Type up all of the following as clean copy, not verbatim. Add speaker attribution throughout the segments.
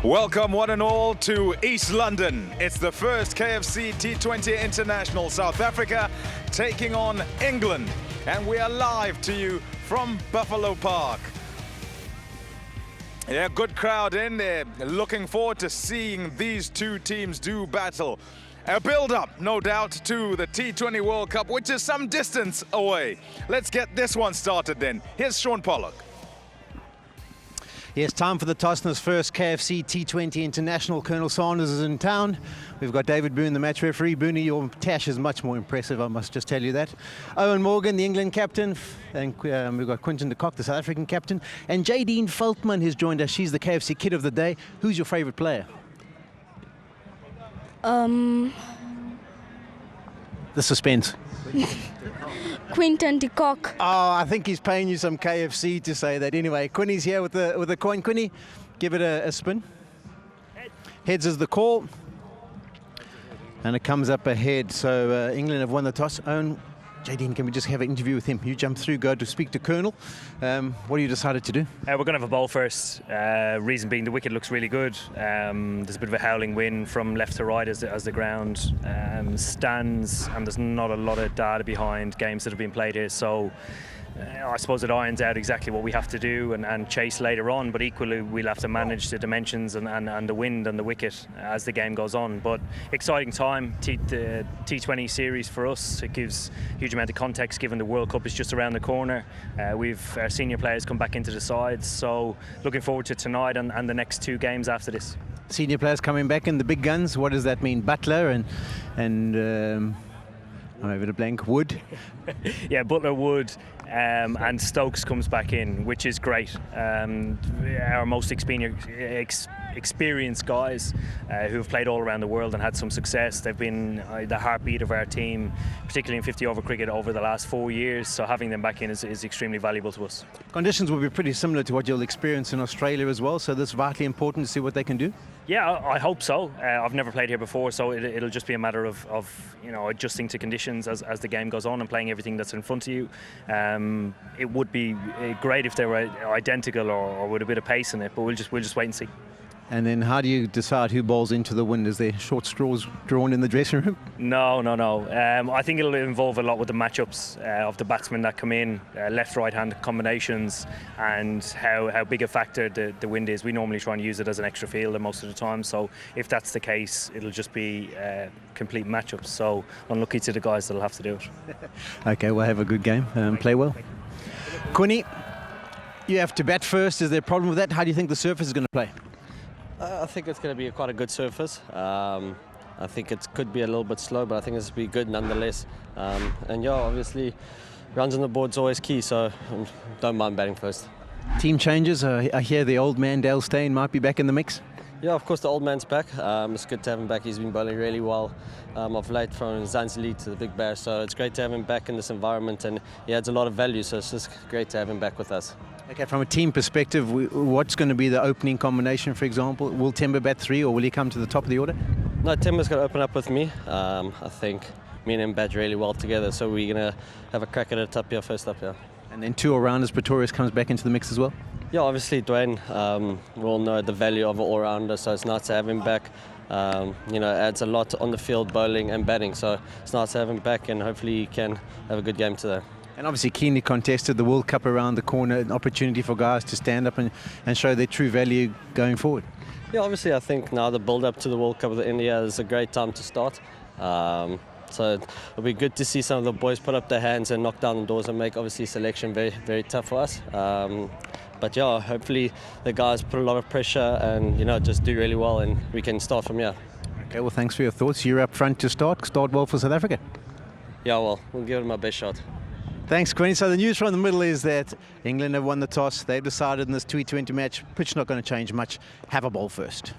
Speaker 1: Welcome one and all to East London. It's the first KFC T20 International. South Africa taking on England. And we are live to you from Buffalo Park. Yeah, good crowd in there. Looking forward to seeing these two teams do battle. A build-up, no doubt, to the T20 World Cup, which is some distance away. Let's get this one started then. Here's Shaun Pollock.
Speaker 2: Yes, time for the Tosner's first KFC T20 International. Colonel Sanders is in town. We've got David Boone, the match referee. Boone, your tash is much more impressive, I must just tell you that. Owen Morgan, the England captain. And we've got Quinton de Kock, the South African captain. And Jadine Veltman has joined us. She's the KFC Kid of the Day. Who's your favourite player?
Speaker 3: The
Speaker 2: suspense.
Speaker 3: Quinton de Kock.
Speaker 2: Oh, I think he's paying you some KFC to say that. Anyway, Quinny's here with the coin. Quinny, give it a spin. Heads is the call. And it comes up ahead. So England have won the toss. Owen, Jadine, can we just have an interview with him? You jump through, go to speak to Colonel. What have you decided to do?
Speaker 4: We're going to have a ball first. Reason being the wicket looks really good. There's a bit of a howling wind from left to right as the ground stands, and there's not a lot of data behind games that have been played here. So I suppose it irons out exactly what we have to do and chase later on, but equally we'll have to manage the dimensions and the wind and the wicket as the game goes on. But exciting time, the T20 Series for us. It gives a huge amount of context given the World Cup is just around the corner. We've our senior players come back into the sides, so looking forward to tonight and the next two games after this.
Speaker 2: Senior players coming back in, the big guns. What does that mean? Butler and I'm over the blank. Wood.
Speaker 4: Yeah, Butler, Wood, and Stokes comes back in, which is great. Our most experienced guys who have played all around the world and had some success. They've been the heartbeat of our team, particularly in 50-over cricket over the last 4 years. So having them back in is extremely valuable to us.
Speaker 2: Conditions will be pretty similar to what you'll experience in Australia as well. So this is vitally important to see what they can do. Yeah,
Speaker 4: I hope so. I've never played here before, so it'll just be a matter of adjusting to conditions as the game goes on and playing everything that's in front of you. It would be great if they were identical or with a bit of pace in it, but we'll just wait and see.
Speaker 2: And then how do you decide who bowls into the wind? Is there short straws drawn in the dressing room?
Speaker 4: No. I think it'll involve a lot with the matchups of the batsmen that come in, left-right-hand combinations, and how big a factor the wind is. We normally try and use it as an extra fielder most of the time, so if that's the case, it'll just be complete matchups. So unlucky to the guys that'll have to do it.
Speaker 2: Okay, well, have a good game. Play well. Quinny, you have to bat first. Is there a problem with that? How do you think the surface is going to play?
Speaker 5: I think it's going to be quite a good surface. I think it could be a little bit slow, but I think it's going to be good nonetheless. And yeah, obviously, runs on the board's always key, so don't mind batting first.
Speaker 2: Team changes. I hear the old man, Dale Steyn, might be back in the mix.
Speaker 5: Yeah, of course, the old man's back. It's good to have him back. He's been bowling really well of late, from Zanzibar to the Big Bear. So it's great to have him back in this environment, and he adds a lot of value. So it's just great to have him back with us.
Speaker 2: Okay, from a team perspective, what's going to be the opening combination, for example? Will Temba bat 3 or will he come to the top of the order?
Speaker 5: No, Temba's going to open up with me. I think me and him bat really well together, so we're going to have a crack at it up here, first up here.
Speaker 2: And then two all-rounders, Pretorius comes back into the mix as well?
Speaker 5: Yeah, obviously Dwayne, we all know the value of an all-rounder, so it's nice to have him back. Adds a lot on the field, bowling and batting, so it's nice to have him back, and hopefully he can have a good game today.
Speaker 2: And obviously keenly contested, the World Cup around the corner, an opportunity for guys to stand up and show their true value going forward.
Speaker 5: Yeah, obviously I think now the build-up to the World Cup of India is a great time to start. So it'll be good to see some of the boys put up their hands and knock down the doors and make obviously selection very, very tough for us. But yeah, hopefully the guys put a lot of pressure and just do really well, and we can start from here.
Speaker 2: Okay, well, thanks for your thoughts. You're up front to start well for South Africa.
Speaker 5: Yeah, well, we'll give it my best shot.
Speaker 2: Thanks, Quinny. So the news from the middle is that England have won the toss. They've decided in this T20 match, pitch not going to change much. Have a ball first.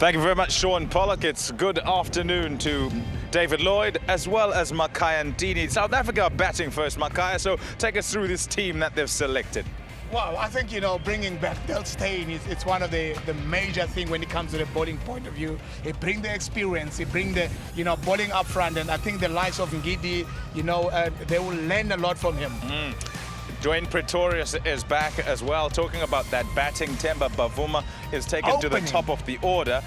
Speaker 1: Thank you very much, Shaun Pollock. It's good afternoon to David Lloyd as well as Makhaya and Ntini. South Africa are batting first, Makhaya, so take us through this team that they've selected.
Speaker 6: Well, I think, bringing back Dale Steyn it's one of the major things when it comes to the bowling point of view. It brings the experience, it brings the, bowling up front, and I think the likes of Ngidi, they will learn a lot from him.
Speaker 1: Dwayne Pretorius is back as well, talking about that batting. Temba Bavuma is taken to the top of the order.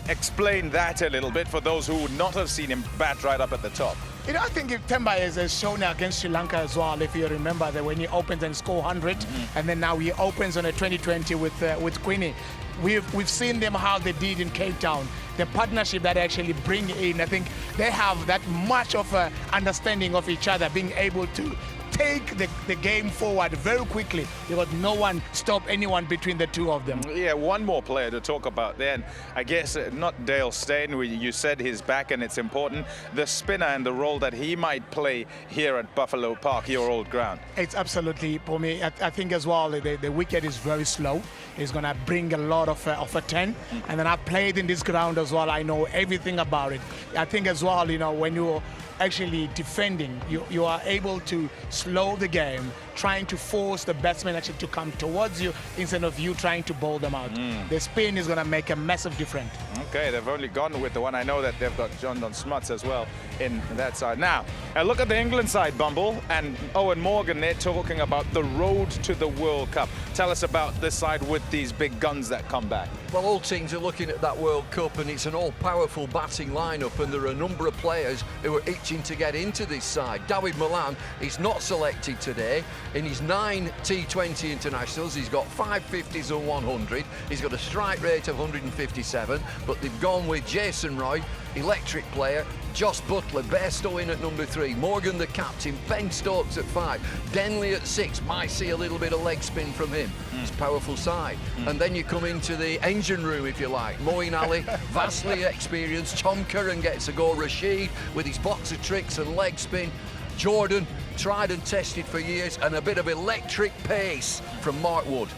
Speaker 1: Explain that a little bit for those who would not have seen him bat right up at the top.
Speaker 6: You know, I think if Temba has shown against Sri Lanka as well, if you remember that when he opens and score 100, and then now he opens on a 2020 with Queenie. We've seen them how they did in Cape Town. The partnership that they actually bring in, I think they have that much of a understanding of each other, being able to take the game forward very quickly because no one stopped anyone between the two of them.
Speaker 1: Yeah, one more player to talk about then. I guess not Dale Steyn, you said he's back and it's important. The spinner and the role that he might play here at Buffalo Park, your old ground.
Speaker 6: It's absolutely, for me, I think as well, the wicket is very slow. It's going to bring a lot of a 10. And then I've played in this ground as well. I know everything about it. I think as well, you know, when you're actually defending, you are able to slow the game, trying to force the batsman actually to come towards you instead of you trying to bowl them out. The spin is going to make a massive difference.
Speaker 1: Okay, they've only gone with the one. I know that they've got John Don Smuts as well in that side. Now, look at the England side, Bumble, and Owen Morgan, they're talking about the road to the World Cup. Tell us about this side with these big guns that come back.
Speaker 3: Well, all teams are looking at that World Cup, and it's an all-powerful batting lineup, and there are a number of players who are itching to get into this side. David Milan is not selected today. In his 9 T20 internationals, he's got 5 50s and 100. He's got a strike rate of 157, but they've gone with Jason Roy, electric player, Josh Buttler, Bairstow in at number 3, Morgan the captain, Ben Stokes at 5, Denley at 6, might see a little bit of leg spin from him. It's a powerful side. And then you come into the engine room, if you like. Moeen Ali, vastly experienced. Tom Curran gets a go. Rashid with his box of tricks and leg spin. Jordan, tried and tested for years, and a bit of electric pace from Mark Wood.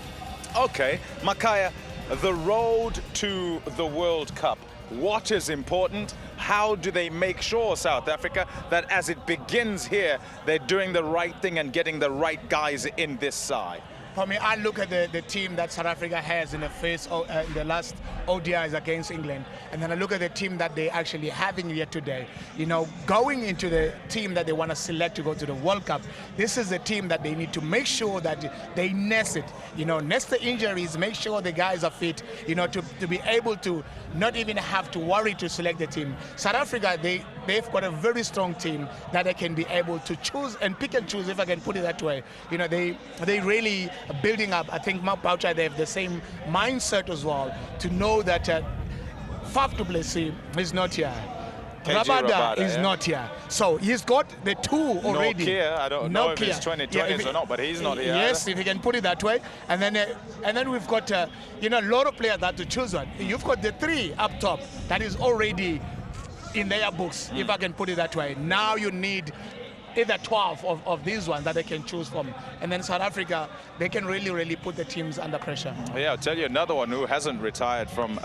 Speaker 1: Okay, Makhaya, the road to the World Cup. What is important? How do they make sure, South Africa, that as it begins here, they're doing the right thing and getting the right guys in this side?
Speaker 6: For me, I look at the team that South Africa has in the last ODIs against England, and then I look at the team that they actually having here today. You know, going into the team that they want to select to go to the World Cup, this is a team that they need to make sure that they nest it. You know, nest the injuries, make sure the guys are fit, you know, to be able to not even have to worry to select the team. South Africa, they've got a very strong team that they can be able to choose and pick and choose, if I can put it that way. You know, they really building up. I think Mark Boucher, they have the same mindset as well to know that Faf du Plessis is not here. Rabada is not here. So he's got the two already.
Speaker 1: Nokia, I don't know if it's 2020s or not, but he's not here.
Speaker 6: Yes, if you can put it that way. And then we've got you know, a lot of players that to choose on. You've got the 3 up top that is already in their books, if I can put it that way. Now you need either 12 of these ones that they can choose from. And then South Africa, they can really put the teams under pressure.
Speaker 1: Yeah, I'll tell you another one who hasn't retired from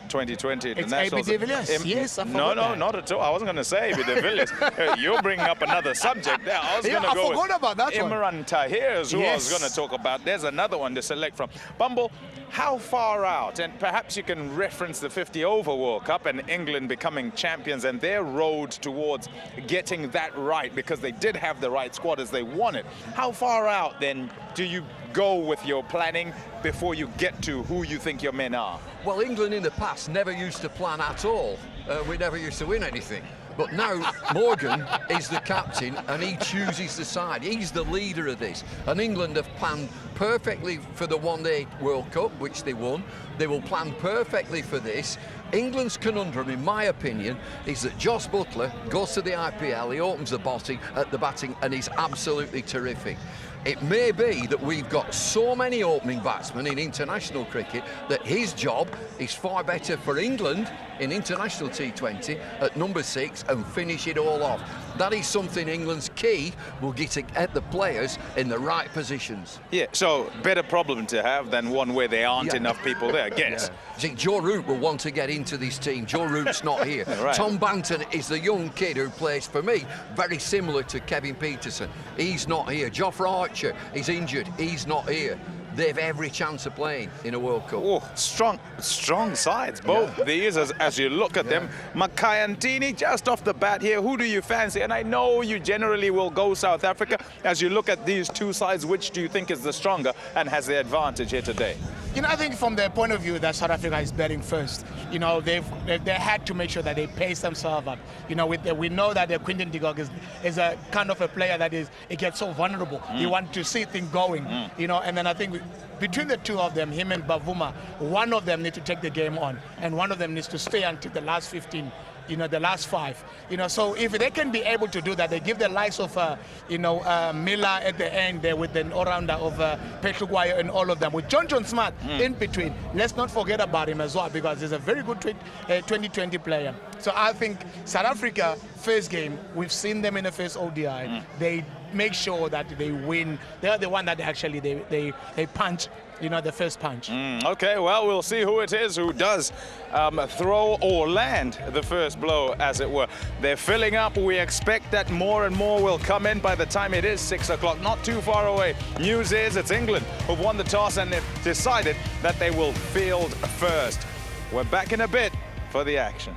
Speaker 1: 2020 internationals.
Speaker 6: It's AB de Villiers. Yes, I
Speaker 1: No,
Speaker 6: forgot that.
Speaker 1: not at all. I wasn't going to say AB de Villiers. You're bringing up another subject there. I was going to go
Speaker 6: forgot about that one.
Speaker 1: Imran Tahir is who I was
Speaker 6: Yes.
Speaker 1: going to talk about. There's another one to select from. Bumble, how far out? And perhaps you can reference the 50-over World Cup and England becoming champions and their road towards getting that right, because they did have the right squad as they wanted. How far out then do you go with your planning before you get to who you think your men are?
Speaker 3: Well, England in the past never used to plan at all. We never used to win anything. But now Morgan is the captain and he chooses the side. He's the leader of this. And England have planned perfectly for the one-day World Cup, which they won. They will plan perfectly for this. England's conundrum, in my opinion, is that Josh Buttler goes to the IPL, he opens the batting, and he's absolutely terrific. It may be that we've got so many opening batsmen in international cricket that his job is far better for England in international T20 at number 6 and finish it all off. That is something England's key will get the players in the right positions.
Speaker 1: Yeah, so better problem to have than one where there aren't enough people there, I guess.
Speaker 3: Yeah. See, Joe Root will want to get into this team. Joe Root's not here.
Speaker 1: Right.
Speaker 3: Tom Banton is the young kid who plays, for me, very similar to Kevin Peterson. He's not here. Geoffrey Archer is injured. He's not here. they've every chance of playing in a World Cup.
Speaker 1: Oh, strong sides, both these, as you look at them. Makhaya and Ntini, just off the bat here, who do you fancy? And I know you generally will go South Africa. As you look at these two sides, which do you think is the stronger and has the advantage here today?
Speaker 6: You know, I think from their point of view that South Africa is betting first. You know, they had to make sure that they pace themselves up. You know, we know that Quinton de Kock is a kind of a player that it gets so vulnerable. You want to see things going. You know, and then I think between the two of them, him and Bavuma, one of them needs to take the game on, and one of them needs to stay until the last 15. You know, the last 5. You know, so if they can be able to do that, they give the likes of, Miller at the end there with an all-rounder of Petrugwayo and all of them. With John Smart in between, let's not forget about him as well, because he's a very good 2020 player. So I think South Africa, first game, we've seen them in the first ODI. They make sure that they win. They're the one that actually they punch. You know, the first punch.
Speaker 1: Okay, well, we'll see who it is who does throw or land the first blow, as it were. They're filling up. We expect that more and more will come in by the time it is 6 o'clock, not too far away. News is it's England who've won the toss and they've decided that they will field first. We're back in a bit for the action.